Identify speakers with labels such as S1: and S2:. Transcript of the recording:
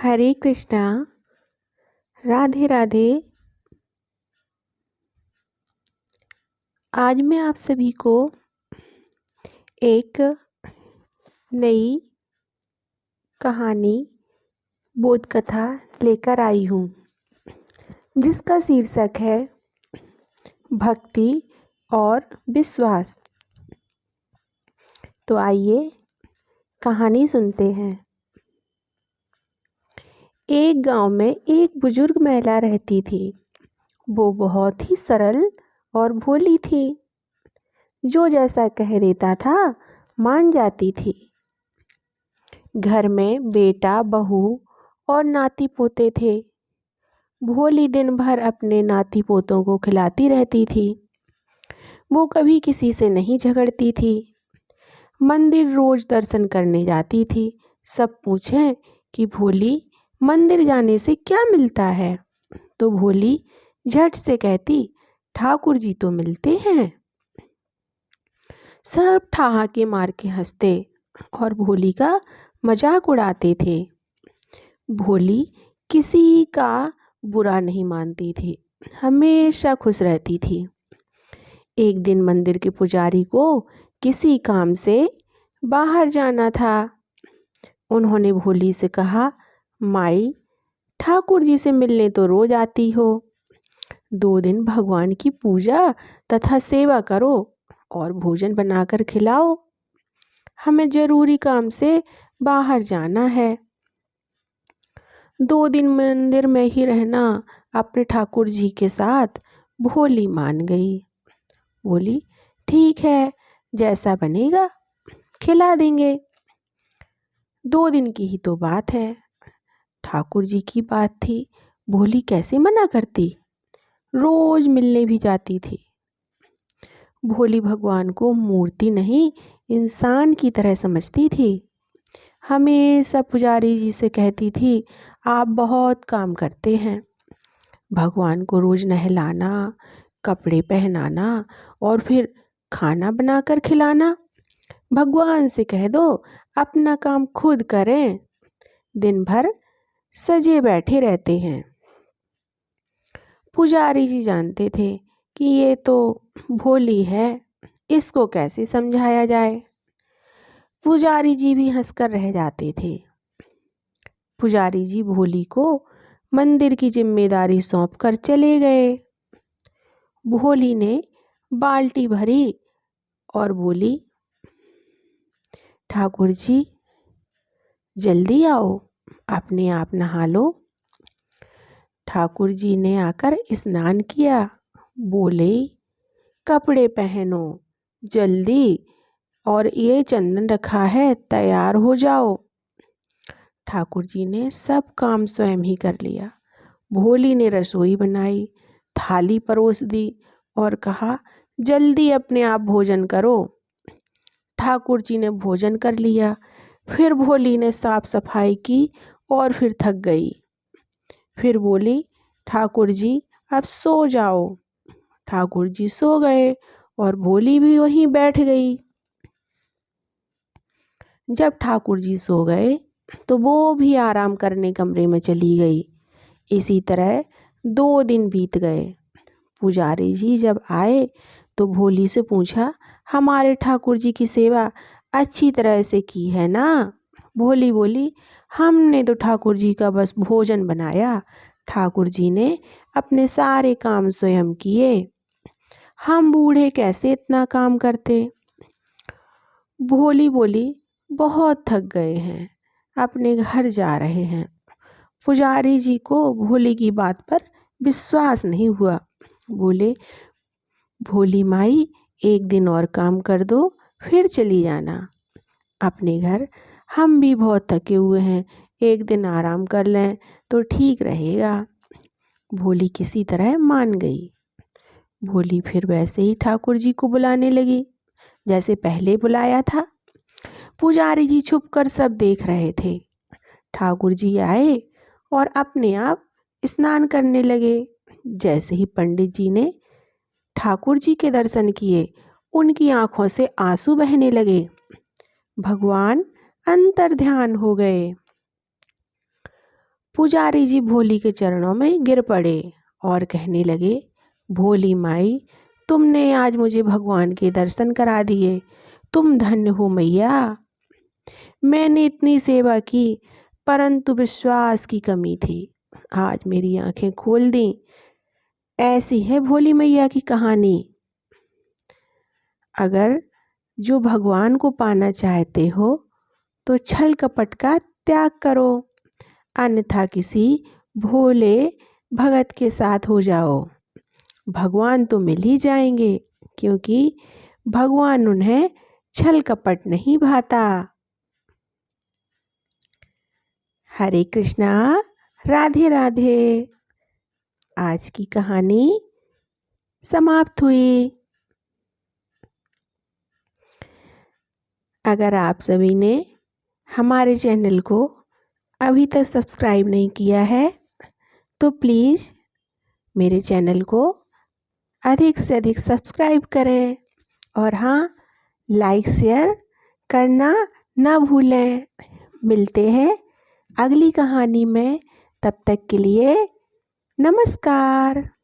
S1: हरे कृष्णा। राधे राधे। आज मैं आप सभी को एक नई कहानी बोध कथा लेकर आई हूँ, जिसका शीर्षक है भक्ति और विश्वास। तो आइए कहानी सुनते हैं। एक गांव में एक बुजुर्ग महिला रहती थी। वो बहुत ही सरल और भोली थी। जो जैसा कह देता था मान जाती थी। घर में बेटा, बहू और नाती पोते थे। भोली दिन भर अपने नाती पोतों को खिलाती रहती थी। वो कभी किसी से नहीं झगड़ती थी। मंदिर रोज दर्शन करने जाती थी। सब पूछें कि भोली, मंदिर जाने से क्या मिलता है? तो भोली झट से कहती, ठाकुर जी तो मिलते हैं। सब ठहाके मार के हंसते और भोली का मजाक उड़ाते थे। भोली किसी का बुरा नहीं मानती थी, हमेशा खुश रहती थी। एक दिन मंदिर के पुजारी को किसी काम से बाहर जाना था। उन्होंने भोली से कहा, माई, ठाकुर जी से मिलने तो रोज आती हो। 2 दिन भगवान की पूजा तथा सेवा करो और भोजन बनाकर खिलाओ। हमें जरूरी काम से बाहर जाना है। 2 दिन मंदिर में ही रहना अपने ठाकुर जी के साथ भोली मान गई। बोली, ठीक है, जैसा बनेगा खिला देंगे। 2 दिन की ही तो बात है। ठाकुर जी की बात थी, भोली कैसे मना करती। रोज मिलने भी जाती थी। भोली भगवान को मूर्ति नहीं, इंसान की तरह समझती थी। हमेशा पुजारी जी से कहती थी, आप बहुत काम करते हैं। भगवान को रोज नहलाना, कपड़े पहनाना और फिर खाना बनाकर खिलाना। भगवान से कह दो अपना काम खुद करें। दिन भर सजे बैठे रहते हैं। पुजारी जी जानते थे कि ये तो भोली है, इसको कैसे समझाया जाए। पुजारी जी भी हंसकर रह जाते थे। पुजारी जी भोली को मंदिर की जिम्मेदारी सौंपकर चले गए। भोली ने बाल्टी भरी और बोली, ठाकुर जी जल्दी आओ, अपने आप नहा लो। ठाकुर जी ने आकर स्नान किया। बोले, कपड़े पहनो जल्दी, और ये चंदन रखा है, तैयार हो जाओ। ठाकुर जी ने सब काम स्वयं ही कर लिया। भोली ने रसोई बनाई, थाली परोस दी और कहा, जल्दी अपने आप भोजन करो। ठाकुर जी ने भोजन कर लिया। फिर भोली ने साफ सफाई की और फिर थक गई। फिर बोली, ठाकुर जी अब सो जाओ। ठाकुर जी सो गए और भोली भी वहीं बैठ गई। जब ठाकुर जी सो गए तो वो भी आराम करने कमरे में चली गई। इसी तरह 2 दिन बीत गए। पुजारी जी जब आए तो भोली से पूछा, हमारे ठाकुर जी की सेवा अच्छी तरह से की है ना? भोली बोली, हमने तो ठाकुर जी का बस भोजन बनाया। ठाकुर जी ने अपने सारे काम स्वयं किए। हम बूढ़े कैसे इतना काम करते। भोली बोली, बहुत थक गए हैं, अपने घर जा रहे हैं। पुजारी जी को भोली की बात पर विश्वास नहीं हुआ। बोले, भोली माई, एक दिन और काम कर दो, फिर चली जाना अपने घर। हम भी बहुत थके हुए हैं, एक दिन आराम कर लें तो ठीक रहेगा। भोली किसी तरह मान गई। भोली फिर वैसे ही ठाकुर जी को बुलाने लगी, जैसे पहले बुलाया था। पुजारी जी छुपकर सब देख रहे थे। ठाकुर जी आए और अपने आप स्नान करने लगे। जैसे ही पंडित जी ने ठाकुर जी के दर्शन किए, उनकी आंखों से आंसू बहने लगे। भगवान अंतर ध्यान हो गए। पुजारी जी भोली के चरणों में गिर पड़े और कहने लगे, भोली माई, तुमने आज मुझे भगवान के दर्शन करा दिए। तुम धन्य हो मैया। मैंने इतनी सेवा की परंतु विश्वास की कमी थी। आज मेरी आंखें खोल दी। ऐसी है भोली मैया की कहानी। अगर जो भगवान को पाना चाहते हो तो छल कपट का त्याग करो, अन्यथा किसी भोले भगत के साथ हो जाओ। भगवान तो मिल ही जाएंगे, क्योंकि भगवान उन्हें छल कपट नहीं भाता। हरे कृष्णा, राधे राधे। आज की कहानी समाप्त हुई। अगर आप सभी ने हमारे चैनल को अभी तक सब्सक्राइब नहीं किया है तो प्लीज़ मेरे चैनल को अधिक से अधिक सब्सक्राइब करें और हाँ, लाइक शेयर करना ना भूलें। मिलते हैं अगली कहानी में, तब तक के लिए नमस्कार।